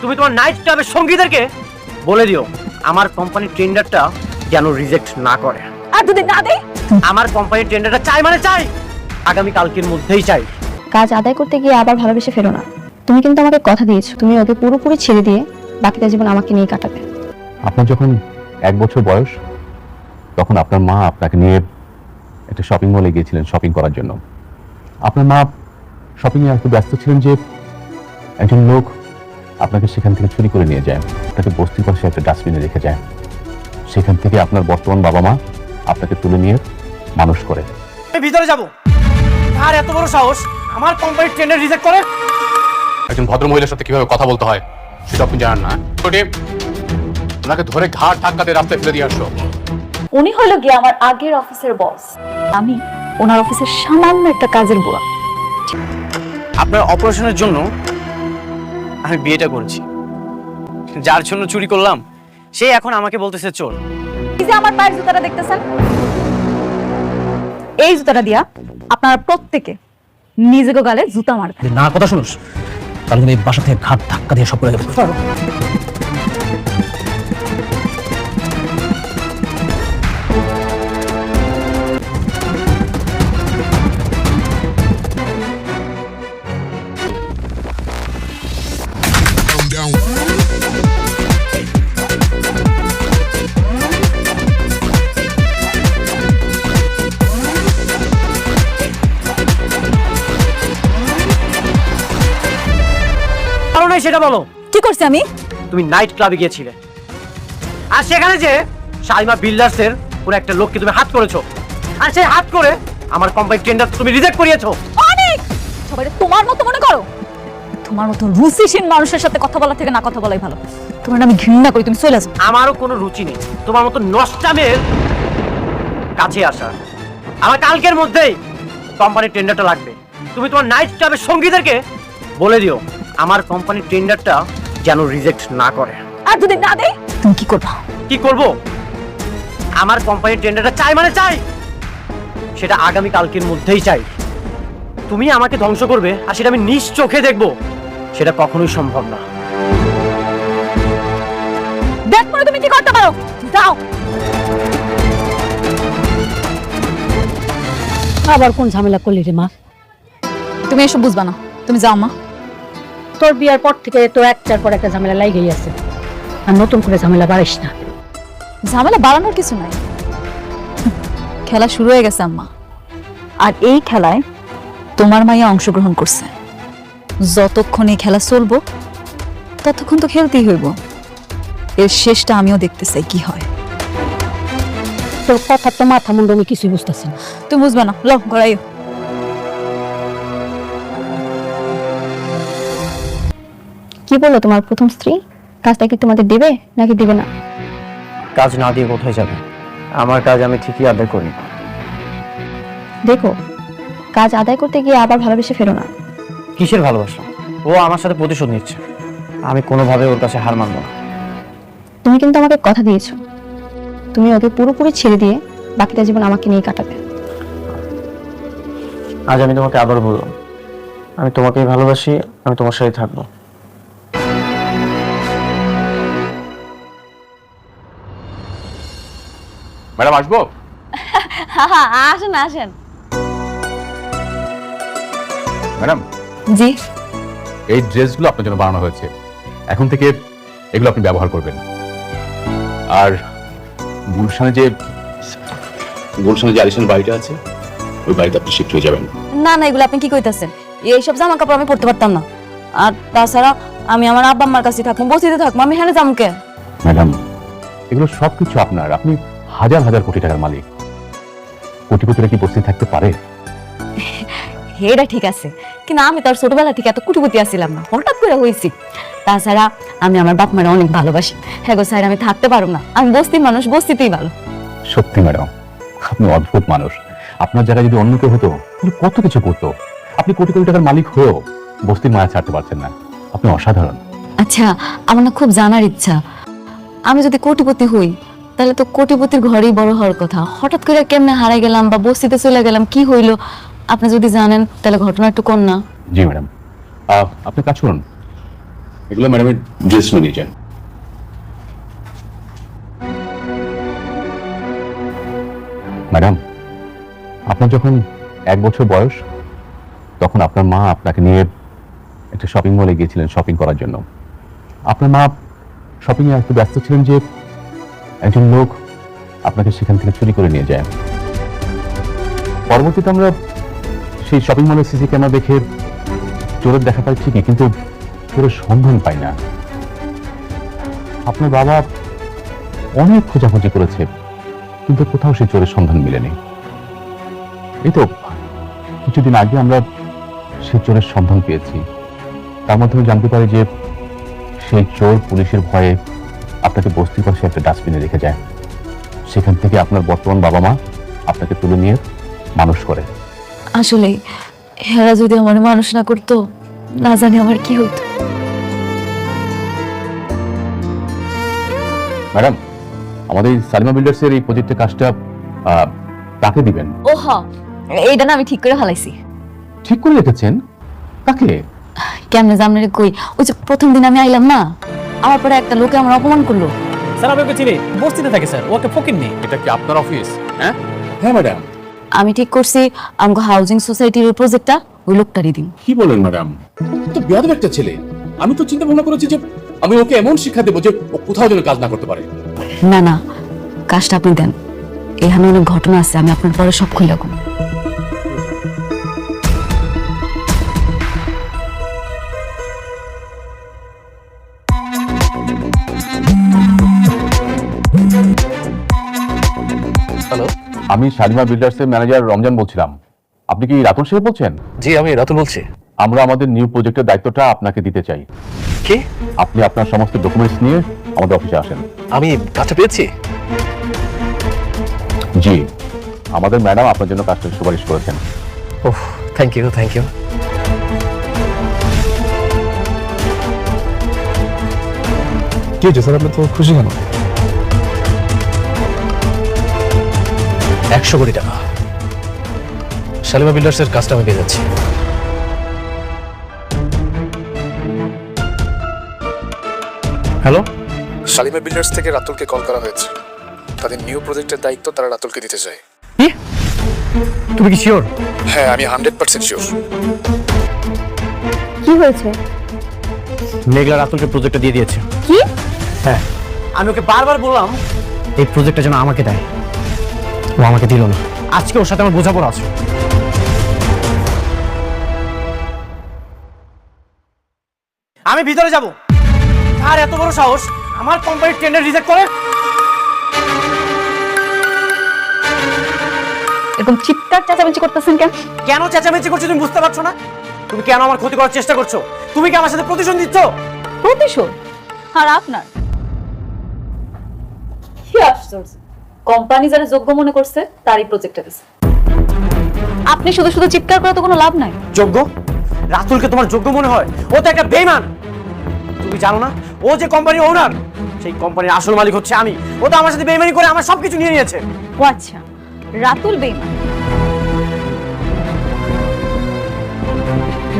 তুমি তোমার নাইট ক্লাবের সঙ্গীদেরকে বলে দিও আমার কোম্পানির টেন্ডারটা যেন রিজেক্ট না করে। আর দুদিন না দে। আমার কোম্পানির টেন্ডারটা চাই মানে চাই, আগামী কালকের মধ্যেই চাই। কাজ আদায় করতে গিয়ে আবার ভালোবেসে ফেলো না। তুমি কিন্তু আমাকে কথা দিয়েছো তুমি ওকে পুরোপুরি ছেড়ে দিয়ে বাকিটা জীবন আমাকে নিয়ে কাটাবে। আপনার যখন 1 বছর বয়স তখন আপনার মা আপনাকে নিয়ে একটা শপিং মলে গিয়েছিলেন শপিং করার জন্য। আপনার মা শপিং এ এত ব্যস্ত ছিলেন যে একজন লোক আপনাকে সেখান থেকে চুরি করে নিয়ে যায়, আপনাকে বস্তির পাশে একটা ডাস্টবিনে রেখে যায়। সেখান থেকে আপনার বর্তমান বাবা মা আপনাকে তুলে নিয়ে মানুষ করে। আমি ভিতরে যাব, আর এত বড় সাহস আমার কোম্পানির টেন্ডার রিজেক্ট করে। একজন ভদ্র মহিলার সাথে কিভাবে কথা বলতে হয় সেটা আপনি জানেন না। ওনাকে ধরে ঘাট ধাক্কা দিয়ে রাস্তায় ফেলে দিয়ে আসলো। উনি হলো গিয়ে আমার আগের অফিসের বস, আমি ওনার অফিসের সামান্য একটা কাজের বুয়া। আপনার অপারেশনের জন্য আমি বিয়েটা করেছি, যার জন্য চুরি করলাম সে এখন আমাকে বলতেছে চোর। এই যে আমার পায়ের জুতাটা দেখতেছেন, এই জুতাটা দিয়া আপনারা প্রত্যেকে নিজেকে গালে জুতা মারবেন। না কথা শুনুস, তাহলে কিন্তু এই বাসা থেকে ঘাট ধাক্কা দিয়ে সব করে দেবে। সেটা বলো, কি করছি আমি? তুমি নাইট ক্লাবে গিয়েছিলে আর সেখানে যে শাইমা বিল্ডার্সের পুরো একটা লোককে তুমি হাত করেছো, আর সেই হাত করে আমার কোম্পানির টেন্ডার তুমি রিজেক্ট করিয়েছো। অনেক সবাই তোমার মতো মনে করো। তোমার মতো রুচিহীন মানুষের সাথে কথা বলা থেকে না কথা বলাই ভালো। তোমার আমি ঘৃণা করি, তুমি চলে যাও। আমারও কোনো রুচি নেই তোমার মতো নষ্টামের কাছে আসা। আমার কালকের মধ্যেই কোম্পানির টেন্ডারটা লাগবে। তুমি তোমার নাইট ক্লাবের সঙ্গীদেরকে বলে দিও আমার কোম্পানির টেন্ডারটা যেন রিজেক্ট না করে। আর যদি না দেয় তুমি কি করবা? কি করব? আমার কোম্পানির টেন্ডারটা চাই মানে চাই, সেটা আগামী কালকের মধ্যেই চাই। তুমি আমাকে ধ্বংস করবে আর সেটা আমি নিজ চোখে দেখব, সেটা কখনোই সম্ভব না। দেখো তুমি কি করতে পারো, যাও। আবার কোন ঝামেলা করলি রে মা? তুমি এসব বুঝবা না, তুমি যাও মা। তোর বিয়ার পর থেকে তো একটার পর একটা ঝামেলা লাগেই আছে, আর নতুন করে ঝামেলা বাড়িস না। ঝামেলা বাড়ানোর কিছু নাই, খেলা শুরু হয়ে গেছে আম্মা। আর এই খেলায় তোমার মাইয়া অংশগ্রহণ করছে। যতক্ষণ এই খেলা চলবো ততক্ষণ তো খেলতেই হইব। এর শেষটা আমিও দেখতে চাই কি হয়। তোর কথা তো মাথা মুন্ড আমি কিছুই বুঝতেছি না। তুমি বুঝবা না, লো গড়াইও। কি বললো তোমার প্রথম স্ত্রী? কাজটা কি তোমাদের দেবে নাকি দেবে না? কাজ না দিয়ে কোথায় যাবে? আমার কাজ আমি ঠিকই আদায় করি। দেখো, কাজ আদায় করতে গিয়ে আবার ভালোবেসে ফেলো না। কিসের ভালোবাসা? ও আমার সাথে প্রতিশোধ নিচ্ছে, আমি কোনোভাবে ওর কাছে হার মানব না। তুমি কিন্তু আমাকে কথা দিয়েছো তুমি ওকে পুরোপুরি ছেড়ে দিয়ে বাকিটা জীবন আমাকে নিয়ে কাটাবে। আজ আমি তোমাকে আবার বললাম, আমি তোমাকেই ভালোবাসি, আমি তোমার সাথে থাকবো। ম্যাডাম আসবো? আসেন আসেন। ম্যাডাম, জি। এই ড্রেসগুলো আপনার জন্য বানানো হয়েছে, এখন থেকে এগুলো আপনি ব্যবহার করবেন। আর গুলশানে যে আলিশান বাড়িটা আছে ওই বাড়িতে আপনি শিফট হয়ে যাবেন। না না, এগুলো আপনি কি কইতাছেন? এইসব জামা কাপড় আমি পরতে পারতাম না। আর তাছাড়া আমি আমার আব্বা আম্মার কাছে থাকবো, বসিতে থাকবো, আমি হেনে যাবো কে? ম্যাডাম, এগুলো সবকিছু আপনার, আপনি হাজার হাজার কোটি টাকার মালিক। কোটিপতিরা কি বসে থাকতে পারে? এটা ঠিক আছে, কিন্তু আমি তো আর ছোটবেলা থেকে এত কুটিপতি আসছিলাম না, হঠাৎ করে হয়েছি। তাছাড়া আমি আমার বাপ মারা অনেক ভালোবাসি। হ্যাঁ গো স্যার, আমি থাকতে পারবো না, আমি বস্তির মানুষ, বস্তিতেই ভালো। সত্যি ম্যাডাম, আপনি অদ্ভুত মানুষ। আপনার জায়গায় যদি অন্য কেউ হতো তাহলে কত কিছু করতো। আপনি কোটি কোটি টাকার মালিক হয়েও বস্তির মায়া ছাড়তে পারছেন না, আপনি অসাধারণ। আচ্ছা, আমার না খুব জানার ইচ্ছা, আমি যদি কোটিপতি হই তাহলে তো কোটিপতির ঘরেই বড় হওয়ার কথা। হঠাৎ করে কেমনে হারাই গেলাম বা বস্তিতে চলে গেলাম, কি হইলো? আপনি যদি জানেন তাহলে ঘটনা একটু কোন না। জি ম্যাডাম, আপনি কাজ করুন, এগুলো ম্যাডামের ড্রেস নিয়ে যান। ম্যাডাম, আপনার যখন 1 বছর বয়স তখন আপনার মা আপনাকে নিয়ে একটা শপিং মলে গিয়েছিলেন শপিং করার জন্য। আপনার মা শপিংয়ে এত ব্যস্ত ছিলেন যে একজন লোক আপনাকে সেখান থেকে চুরি করে নিয়ে যায়। পরবর্তীতে আমরা সেই শপিং মলের সিসি ক্যামেরা দেখে চোরের দেখা পাই ঠিকই, কিন্তু চোরের সন্ধান পাই না। আপনার বাবা অনেক খোঁজাখুঁজি করেছে, কিন্তু কোথাও সেই চোরের সন্ধান মিলেনি। এই তো কিছুদিন আগে আমরা সেই চোরের সন্ধান পেয়েছি। তার মাধ্যমে জানতে পারি যে সেই চোর পুলিশের ভয়ে আপনাকে বস্তির পাশে একটা ডাস্টবিনে রেখে যায়। সেখান থেকে আপনার বর্তমান বাবা মা আপনাকে তুলে নিয়ে মানুষ করে। আসলে হেরা যদি আমার মানুষ না করতো, না জানি আমার কি হতো। ম্যাডাম, আমাদের সালিমা বিল্ডার্সের এই প্রজেক্টের কাজটা কাকে দিবেন? ও হ্যাঁ, এইটা না আমি ঠিক করে ফেলাইছি। ঠিক করে রেখেছেন? কাকে? কেমনে জামনে কই, ওই যে প্রথম দিন আমি আইলাম না, আমার পরে একটা লোকে আমার অপমান করলো। স্যার আমি ওকে চিনি, বস্তিতে থাকে স্যার, ওকে ফকির নেই। এটা কি আপনার অফিস? হ্যাঁ হ্যাঁ ম্যাডাম। আমি ঠিক করছি আমগো হাউজিং সোসাইটির ওই প্রজেক্টটা ওই লোকটারই দিন। কি বলেন ম্যাডাম? তো বেয়াদব একটা ছেলে। আমি তো চিন্তা ভাবনা করেছি যে আমি ওকে এমন শিক্ষা দেবো যে ও কোথাও যেন কাজ না করতে পারে। না না, কাজটা আপনি দেন। এখানে অনেক ঘটনা আছে, আমি আপনার পরে সব খুলে রাখুন। হ্যালো, আমি শালিমা বিল্ডার্সের ম্যানেজার রমজান বলছিলাম। আপনি কি রাতুল সাহেব বলছেন? জি আমি রাতুল বলছি। আমরা আমাদের নিউ প্রজেক্টের দায়িত্বটা আপনাকে দিতে চাই। কি? আপনি আপনার সমস্ত ডকুমেন্টস নিয়ে আমাদের অফিসে আসেন। আমি কাজটা পেয়েছি? জি, আমাদের ম্যাডাম আপনার জন্য কাজটা সুপারিশ করেছেন। ওহ, থ্যাংক ইউ থ্যাংক ইউ। কি হয়েছে স্যার, আপনি তো খুশি কেন? 100 কোটি টাকা শালিমা বিল্ডার্সের কাজটা আমি পেয়ে যাচ্ছি। হ্যালো, শালিমা বিল্ডার্স থেকে রাতুলকে কল করা হয়েছে। তাদের নিউ প্রজেক্টের দায়িত্ব তারা রাতুলকে দিতে চায়। তুমি কি শিওর? হ্যাঁ, আমি 100% শিওর। কি হয়েছে? মেঘলা রাতুলকে প্রজেক্টটা দিয়ে দিয়েছে। কি? হ্যাঁ, আমি ওকে বারবার বললাম এই প্রজেক্টটা যেন আমাকে দেয়, ও আমাকে দিল না। আজকে ওর সাথে আমার বোঝাপড়া আছে। আমি ভিতরে যাব। আর এত বড় সাহস আমার কোম্পানির টেন্ডার রিজেক্ট করে? এরকম চিৎকার চেঁচামেচি করতেছেন কেন? কেন চেঁচামেচি করছো তুমি বুঝতে পারছো না? তুমি কেন আমার ক্ষতি করার চেষ্টা করছো? তুমি কি আমার সাথে প্রতিশোধ দিচ্ছ? প্রতিশোধ? আর আপনার কি আশ্চর্য, কোম্পানি যারা যোগ্য মনে করছে তারই প্রজেক্টটা দিছে। আপনি শুধু শুধু চিৎকার করে তো কোনো লাভ নাই। যোগ্য? রাতুলকে তোমার যোগ্য মনে হয়? ও তো একটা বেঈমান। তুমি জানো না ও যে কোম্পানির ওনার, সেই কোম্পানির আসল মালিক হচ্ছে আমি। ও তো আমার সাথে বেঈমানি করে আমার সবকিছু নিয়ে নিয়েছে। ও আচ্ছা, রাতুল বেঈমান।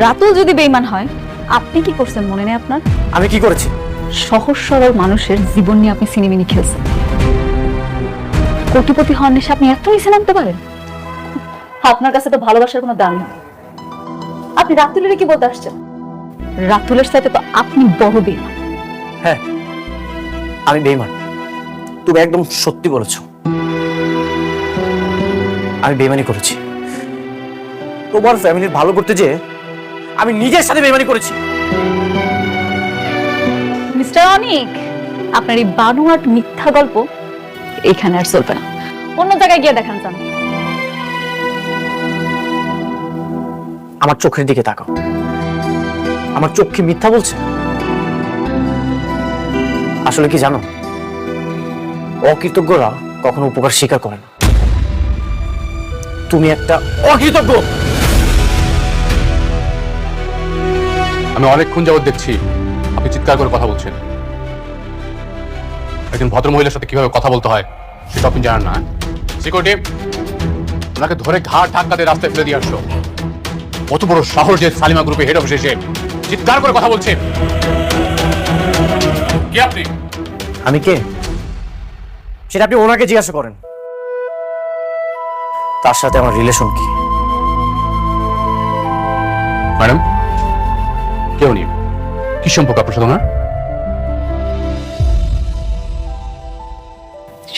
রাতুল যদি বেঈমান হয়, আপনি কি করছেন মনে নেই আপনার? আমি কি করেছি? সহজ সরল মানুষের জীবন নিয়ে আপনি সিনেমিনি খেলছেন। কোটিপতি হওয়ার নেশা আপনি এত নিচে নামতে পারেন? আপনার কাছে তো ভালোবাসার কোনো দাম নেই। আপনি রাতুলের কি বলতে আসছেন? রাতুলের সাথে তো আপনি বড় বেঈমান। হ্যাঁ, আমি বেঈমান। তুমি একদম সত্যি বলেছো, আমি বেঈমানি করেছি। তোমার ফ্যামিলির ভালো করতে যেয়ে আমি নিজের সাথে বেঈমানি করেছি। মিস্টার অনিক, আপনার এই বানোয়াট মিথ্যা গল্প এখানে আর চলবে না। অন্য জায়গায় গিয়ে দেখান যান। আমার চোখের দিকে তাকাও। আমার চোখ কি মিথ্যা বলছে? আসলে কি জানো, অকৃতজ্ঞরা কখনো উপকার স্বীকার করে না। তুমি একটা অকৃতজ্ঞ। আমি অনেকক্ষণ যাবত দেখছি আপনি চিৎকার করে কথা বলছেন। একজন ভদ্রমহিলার সাথে কিভাবে কথা বলতে হয় সেটা আপনি জানেন না। সিকিউরিটি, ওনাকে ধরে ঘাট ধাক্কা দিয়ে রাস্তায় ফেলে দিয়ে আসলো। কত বড় সাহস যে সালিমা গ্রুপে হেড অফিসে এসে চিৎকার করে কথা বলছে। আমি কে সেটা আপনি ওনাকে জিজ্ঞাসা করেন। তার সাথে আমার রিলেশন কি? ম্যাডাম, কে উনি? কি সম্পর্ক আপনার সাথে ওনার?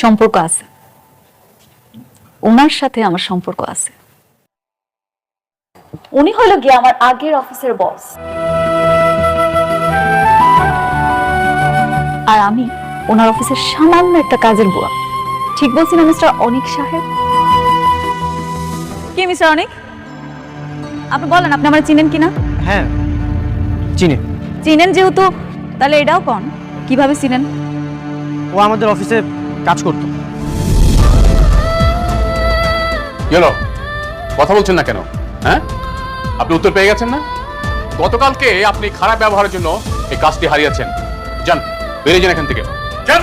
সম্পর্ক আছে, ওনার সাথে আমার সম্পর্ক আছে। উনি হলো গিয়ে আমার আগের অফিসের বস, আর আমি ওনার অফিসের সামান্য একটা কাজের বুয়া। ঠিক বলছি না মিস্টার অনিক সাহেব? কি মিস্টার অনিক, আপনি বলেন আপনি আমার চিনেন কিনা? হ্যাঁ চিনি। চিনেন যেহেতু, তাহলে এটাও কোন কিভাবে চিনেন? ও আমাদের অফিসে কাজ করতো। কি হলো, কথা বলছেন না কেন? হ্যাঁ, আপনি উত্তর পেয়ে গেছেন না? গতকালকে আপনি খারাপ ব্যবহারের জন্য এই কাজটি হারিয়েছেন। যান, বেরিয়ে যান এখান থেকে, যান।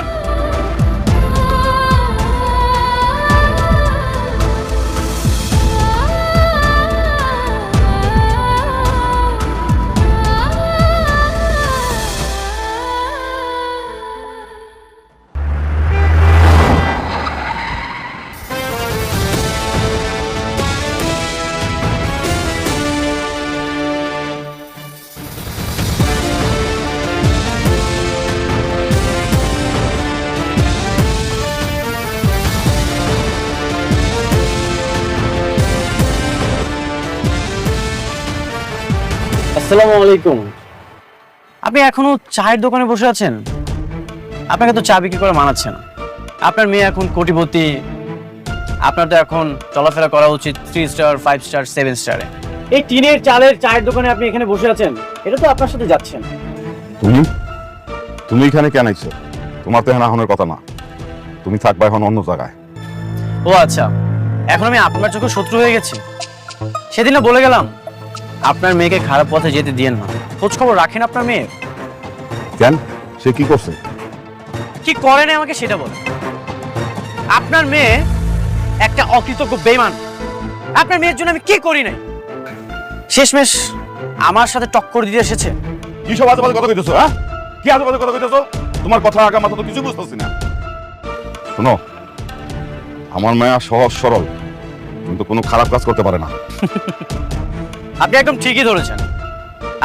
আসসালামু আলাইকুম। আপনি এখনো চায়ের দোকানে বসে আছেন? আপনাকে তো চা বিক্রি করে মানাচ্ছে না। আপনার মেয়ে এখন কোটিপতি, আপনার তো এখন চলাফেরা করা উচিত 3 স্টার 5 স্টার 7 স্টারে। এই টিনের চালের চায়ের দোকানে আপনি এখানে বসে আছেন, এটা তো আপনার সাথে যাচ্ছে না। তুমি এখানে কেন আইছো? তোমার তো এখানে আহনের কথা না, তুমি থাকবা এখন অন্য জায়গায়। ও আচ্ছা, এখন আমি আপনার চোখে শত্রু হয়ে গেছি? সেদিন না বলে গেলাম আপনার মেয়েকে খারাপ পথে যেতে দিয়েন না। খোঁজ খবর রাখেন আপনার মেয়ে। কেন, সে কি করছে? কি করে না আমাকে সেটা বলেন। আপনার মেয়ে একটা অকৃতজ্ঞ বেঈমান। আপনার মেয়ের জন্য আমি কি করি নাই? শেষমেশ আমার সাথে টক্কর দিতে এসেছে। কি সব আজে বাজে কথা কইতেছো? হ্যাঁ, কি আজে বাজে কথা কইতেছো? তোমার কথা আগা মাথা তো কিছু বুঝতেছি না। শোনো, আমার মায়া সহজ সরল, কিন্তু কোনো খারাপ কাজ করতে পারে না। আপনি একদম ঠিকই ধরেছেন।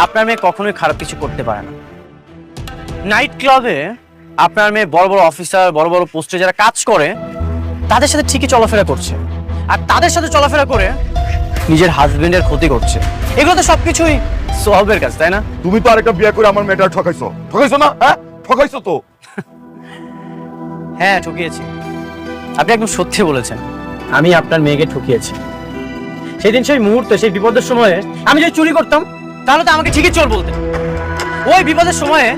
আপনার মেয়ে কখনোই খারাপ কিছু করতে পারে না। নাইট ক্লাবে আপনার মেয়ে বড় বড় অফিসার, বড় বড় পোস্টে যারা কাজ করে তাদের সাথে ঠিকই চলাফেরা করছে, আর তাদের সাথে চলাফেরা করে নিজের হাজবেন্ডের ক্ষতি করছে। এগুলো তো সবকিছুই সোহাবের কাজ, তাই না? তুমি তো আরেকটা বিয়ে করে আমার মেয়েটা ঠকাইছো, ঠকাইছো না? হ্যাঁ, ঠকাইছো তো। হ্যাঁ ঠকিয়েছি। আপনি একদম সত্যি বলেছেন, আমি আপনার মেয়েকে ঠকিয়েছি। সেদিন সেই মুহূর্তে, সেই বিপদের সময়ে আমি যদি চুরি করতাম তাহলে তো আমাকে ঠিকই চোর বলতেন। ওই বিপদের সময়ে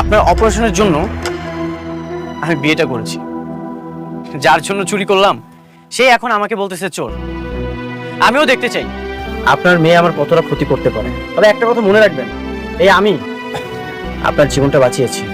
আপনার অপারেশনের জন্য আমি বিয়েটা করেছি। যার জন্য চুরি করলাম সে এখন আমাকে বলতেছে চোর। আমিও দেখতে চাই আপনার মেয়ে আমার কতটা ক্ষতি করতে পারে। তবে একটা কথা মনে রাখবেন, এই আমি আপনার জীবনটা বাঁচিয়েছি।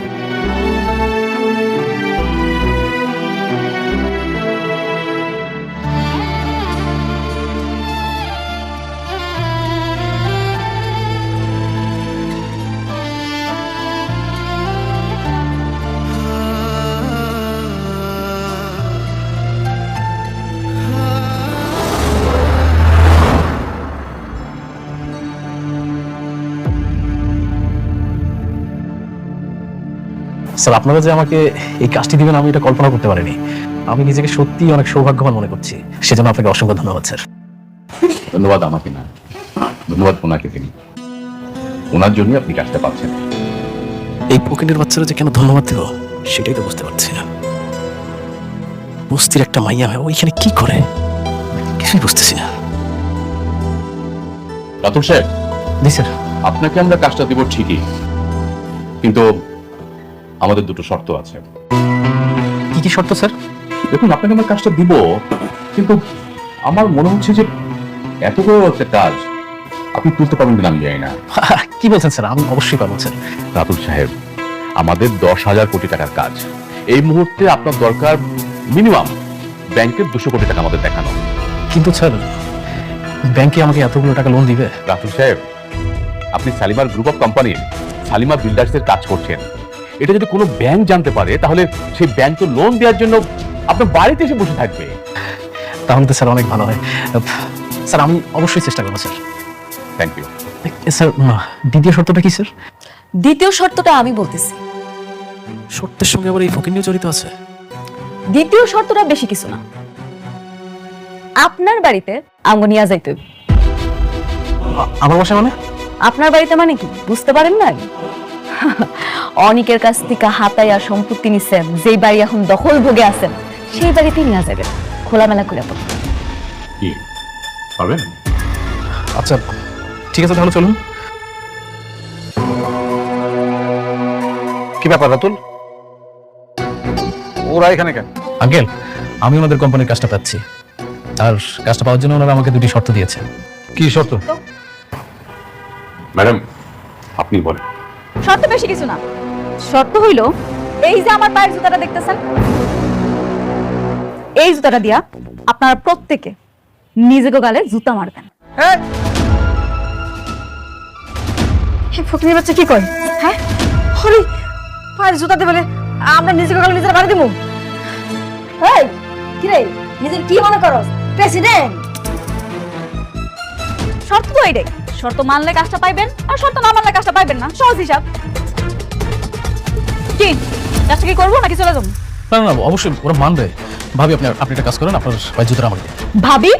স্যার, আপনারা যে আমাকে এই কাজটি দিবেন আমি এটা কল্পনা করতে পারিনি। আমি নিজেকে সত্যি অনেক সৌভাগ্যবান মনে করছি, সেজন্য আপনাকে অসংখ্য ধন্যবাদ স্যার। ধন্যবাদ আমাকে না, ধন্যবাদ ওনাকে। তিনি, ওনার জন্য আপনি কাজটা পাচ্ছেন। এই পকেটের বাচ্চারা যে কেন ধন্যবাদ দেব সেটাই তো বুঝতে পারছি না। বস্তির একটা মাইয়া হয়, ওইখানে কি করে কিছুই বুঝতেছি না। রাতুল সাহেব, জি স্যার। আপনাকে আমরা কাজটা দিব ঠিকই, কিন্তু আমাদের দুটো শর্ত আছে। কি কি শর্ত স্যার? দেখুন, আপনাকে আমরা কাজটা দিব, কিন্তু আমার মনে হচ্ছে যে এত বড় একটা কাজ আপনি তুলতে পারবেন কিনা আমি জানি না। কি বলছেন স্যার? আমি অবশ্যই পারবো স্যার। রাতুল সাহেব, আমাদের 10,000 কোটি টাকার কাজ। এই মুহূর্তে আপনার দরকার মিনিমাম ব্যাংকের 200 কোটি টাকা আমাদের দেখানো। কিন্তু স্যার, ব্যাংকে আমাকে এতগুলো টাকা লোন দিবে? রাতুল সাহেব, আপনি সালিমার গ্রুপ অফ কোম্পানির সালিমা বিল্ডার্সের কাজ করছেন। এটা যদি কোনো ব্যাংক জানতে পারে তাহলে সেই ব্যাংক তো লোন দেওয়ার জন্য আপনার বাড়িতে এসে বসে থাকবে। তাহলে তো স্যার অনেক ভালো হয়। স্যার আমি অবশ্যই চেষ্টা করবো স্যার। Thank you. স্যার দ্বিতীয় শর্তটা কি স্যার? দ্বিতীয় শর্তটা আমি বলতেছি। শর্তের সঙ্গে আবার এই ফকিন্নিও জড়িত আছে? দ্বিতীয় শর্তটা বেশি কিছু না, আপনার বাড়িতে আঙ্গ নিয়ে যাইতে হইব। আমার বাসায় মানে? আপনার বাড়িতে মানে কি বুঝতে পারেন না? অনেকের কাছ থেকে হাতাইয়া সম্পত্তি নিছেন, যেই বাড়ি এখন দখল ভোগে আছেন সেই বাড়িতেই নিয়ে যাবেন, খোলামেলা করে। কি পারবেন? আচ্ছা ঠিক আছে, তাহলে চলুন। কি ব্যাপার রাতুল, ওরা এখানে কেন? আঙ্কেল, আমি ওনাদের কোম্পানির কাজটা পাচ্ছি, আর কাজটা পাওয়ার জন্য ওনারা আমাকে 2টি শর্ত দিয়েছে। কি শর্ত? ম্যাডাম আপনি বলেন। শর্ত বেশি কিছু না, শর্ত হইল এই যে আমার পায়ের জুতাটা দেখতেছেন, এই জুতাটা দিয়া আপনারা প্রত্যেকে নিজেকে গালে জুতা মারবেন। ফকিরের বাচ্চা কি কয়? হ্যাঁ, হরি পায়ের জুতাতে বলে আমরা নিজেকে গালে নিজেরা বাড়ি দিব? এই কি রে, নিজের কি মনে করো প্রেসিডেন্ট? শর্ত তো এইটাই, শর্ত মানলে কাজটা পাইবেন, আর শর্ত না মানলে কাজটা পাইবেন না, সহজ হিসাব। কি কাজটা কি করবো নাকি চলে যাবো? না না, অবশ্যই ওরা মানবে। ভাবি আপনি একটা কাজ করেন, আপনার পায়ের জুতোটা আমাকে দিন। ভাবি?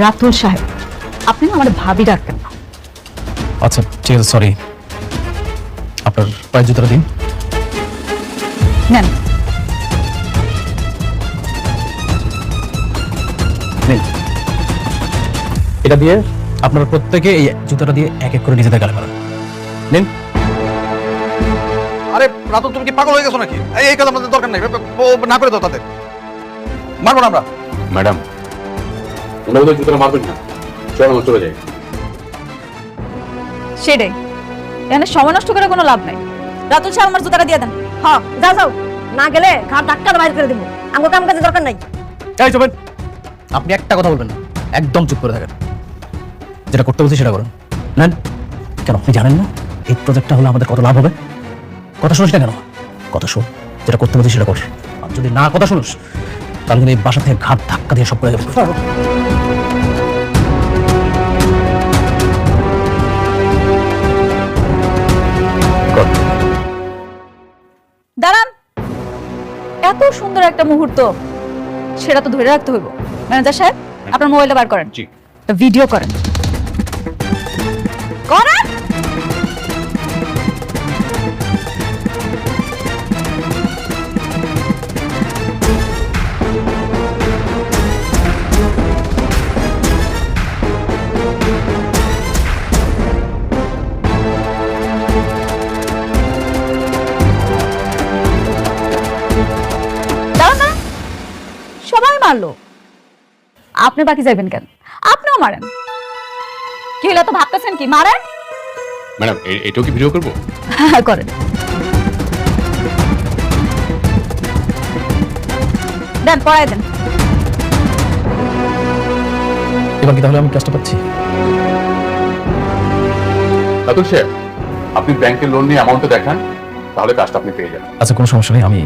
রাতুল সাহেব, আপনি না আমার ভাবি ডাকবেন না। আচ্ছা ঠিক আছে, সরি। আপনার পায়ের জুতোটা দিন। নেন। নিন। এটা দিয়ে আপনারা প্রত্যেকে এই জুতোটা দিয়ে এক এক করে নিজেদের গালে মারেন। নিন। আরে রাতুল, তুমি কি পাগল হয়ে গেছো নাকি? এই কাজ আমাদের দরকার নাই, ও না করে দাও, তাদের মারবো না আমরা। ম্যাডাম ওনারা তো জুতোটা মারবেন না, চলো চলে যাই। সেটাই, এখানে সময় নষ্ট করে কোনো লাভ নাই। রাতুল সাহেব আমার জুতাটা দিয়ে দেন। হ্যাঁ যাও যাও, না গেলে ঘাট ধাক্কা বাইর করে দেবো। আমার কাম কাজে দরকার নাই। এই চুপেন, আপনি একটা কথা বলবেন না, একদম চুপ করে থাকেন। যেটা করতে বলছি সেটা করুন। নেন। কেন আপনি জানেন না এই প্রজেক্টটা হলে আমাদের কত লাভ হবে? কথা শুনিস না কেন? কথা শোন, যেটা করতে বলছি সেটা কর। আর যদি না কথা শুনিস তাহলে কিন্তু এই বাসা থেকে ঘাট ধাক্কা দিয়ে সব করে যাবে। দাঁড়ান, এত সুন্দর একটা মুহূর্ত, সেটা তো ধরে রাখতে হইব। ম্যানেজার সাহেব, আপনার মোবাইলটা বার করেন, জি। ভিডিও করেন। করেন। সবাই মারলো, আপনি বাকি যাবেন কেন? আপনিও মারেন। কি হলো, তো ভাবতেছেন কি মারেন? ম্যাডাম এটাও কি ভিডিও করবো? হ্যাঁ করেন। দেন, পড়াই দেন। এবার কি তাহলে আমি কাজটা পাচ্ছি? রাতুল সাহেব আপনি ব্যাংকের লোন নিয়ে অ্যামাউন্টটা দেখান, তাহলে কাজটা আপনি পেয়ে যাবেন। আচ্ছা কোনো সমস্যা নেই, আমি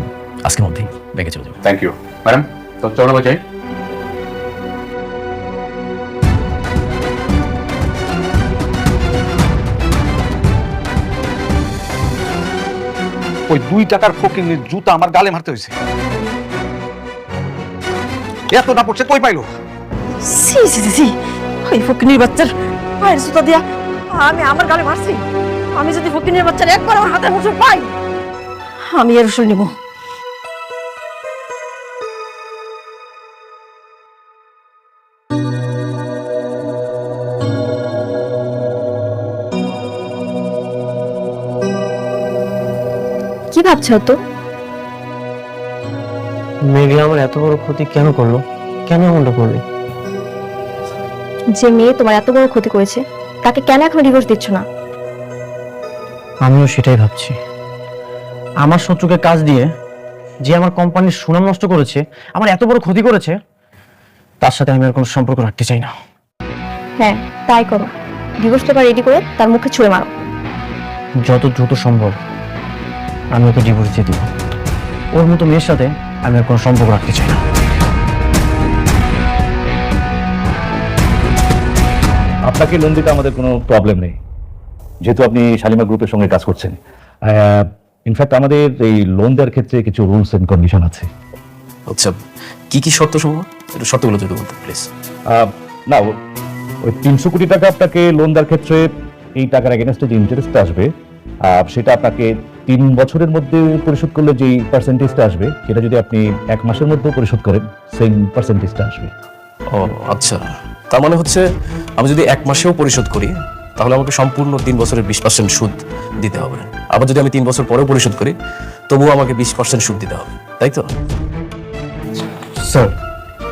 আজকের মধ্যেই ব্যাংকে চলে যাবো। থ্যাংক ইউ ম্যাডাম, তো চলো আমরা যাই। ওই 2 টাকার ফকিনের জুতা আমার গালে মারতে হয়েছে। এত না পড়ছে কই পাইলো? সি সি সি, ওই ফকিনের বাচ্চার পায়ের জুতা দিয়া আমি আমার গালে মারছি। আমি যদি ফকিনের বাচ্চার একবার আমার হাতের মুঠো পাই, আমি এর রসুল নিব। কি ভাবছো তো? মেঘলা আমার এত বড় ক্ষতি কেন করলো? কেন এমনটা করলি? যে মেয়ে তোমার এত বড় ক্ষতি করেছে তাকে কেন এখনো ডিভোর্স দিচ্ছ না? আমিও সেটাই ভাবছি। আমার শত্রুকে কাজ দিয়ে যে আমার কোম্পানির সুনাম নষ্ট করেছে, আমার এত বড় ক্ষতি করেছে, তার সাথে আমি আর কোনো সম্পর্ক রাখতে চাই না। হ্যাঁ তাই করো, ডিভোর্স পেপার রেডি করে তার মুখে ছুঁড়ে মারো। যত দ্রুত সম্ভব আমি ওকে ডিভোর্স দিয়ে দিব। ওর মতো মেয়ের সাথে আমি আর কোনো সম্পর্ক রাখতে চাই না। আপনাকে লোন দিতে আমাদের কোনো প্রবলেম নেই, যেহেতু আপনি শালিমা গ্রুপের সঙ্গে কাজ করছেন। ইনফ্যাক্ট আমাদের এই লোন দেওয়ার ক্ষেত্রে কিছু রুলস এন্ড কন্ডিশন আছে। আচ্ছা, কি কি শর্ত সমূহ, একটু শর্তগুলো যদি বলতেন প্লিজ। না, ওই 300 কোটি টাকা আপনাকে লোন দেওয়ার ক্ষেত্রে এই টাকার এগেনস্টে যে ইন্টারেস্টটা আসবে, সেটা আপনাকে 3 বছরের মধ্যে পরিশোধ করলে যেই পার্সেন্টেজটা আসবে, সেটা যদি আপনি 1 মাসের মধ্যে পরিশোধ করেন সেম পার্সেন্টেজটা আসবে। ও আচ্ছা, তার মানে হচ্ছে আমি যদি 1 মাসেও পরিশোধ করি তাহলে আমাকে সম্পূর্ণ 3 বছরের 20% সুদ দিতে হবে। আবার যদি আমি 3 বছর পরেও পরিশোধ করি তবুও আমাকে 20% সুদ দিতে হবে, তাই তো? স্যার,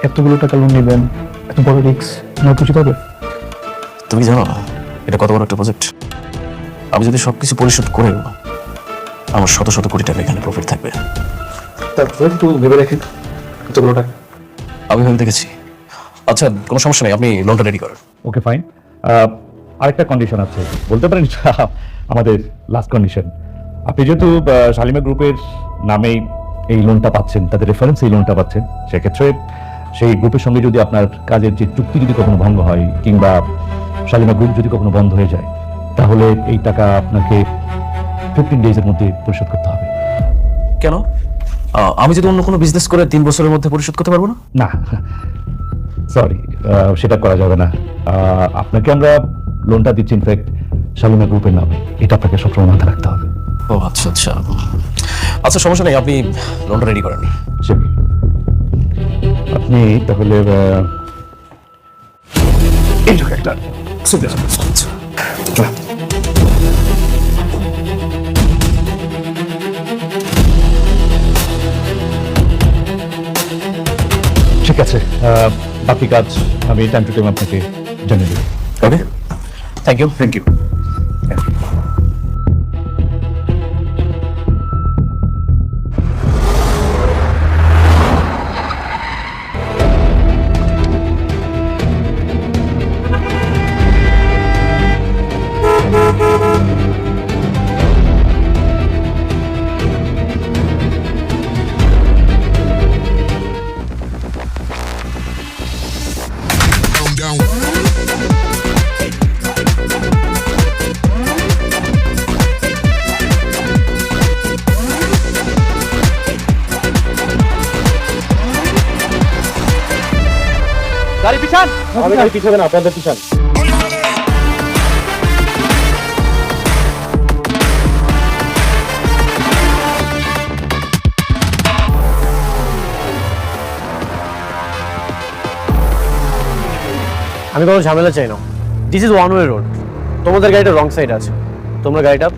এতগুলো টাকা লোন নেবেন, এত বড় রিস্ক নেওয়া উচিত হবে? তুমি জানো না এটা কত বড় একটা প্রজেক্ট? আমি যদি সবকিছু পরিশোধ করেও আমার শত শত কোটি টাকা এখানে প্রফিট থাকবে। তারপরে একটু ভেবে রেখেন এতগুলো টাকা। আমি ভেবে দেখেছি। আচ্ছা, কোনো সমস্যা নেই, আপনি লোনটা রেডি করেন। ওকে, ফাইন। আরেকটা কন্ডিশন আছে, বলতে পারেন এটা আমাদের লাস্ট কন্ডিশন। আপনি যেহেতু শালিমা গ্রুপের নামেই এই লোনটা পাচ্ছেন, তাদের রেফারেন্স এই লোনটা পাচ্ছেন, সেক্ষেত্রে সেই গ্রুপের সঙ্গে যদি আপনার কাজের যে চুক্তি যদি কখনো ভঙ্গ হয় কিংবা শালিমা গ্রুপ যদি কখনো বন্ধ হয়ে যায়, তাহলে এই টাকা আপনাকে 15 ডেজের মধ্যে পরিশোধ করতে হবে। কেন? আমি যদি অন্য কোনো বিজনেস করে 3 বছরের মধ্যে পরিশোধ করতে পারবো না? না, সরি, সেটা করা যাবে না। আপনাকে আমরা লোনটা দিচ্ছি ইনফ্যাক্ট শালিমা গ্রুপের নামে, এটা আপনাকে সবসময় মাথায় রাখতে হবে। ও আচ্ছা আচ্ছা আচ্ছা, সমস্যা নেই, আপনি লোনটা রেডি করেন। শিওর। আপনি তাহলে এই টাকা একটা সুদ দেন। ঠিক আছে, বাকি কাজ আমি টাইম টু টাইম আপনাকে জানিয়ে দেবো। Okay, thank you. Thank you. গাড়ি পিছান। আমি গাড়ি পিছাবে না, আপনাদের পিছান। আমি কোনো ঝামেলা চাই না। This is one way road. তোমাদের গাড়িটা রং সাইড আছে, তোমরা গাড়িটা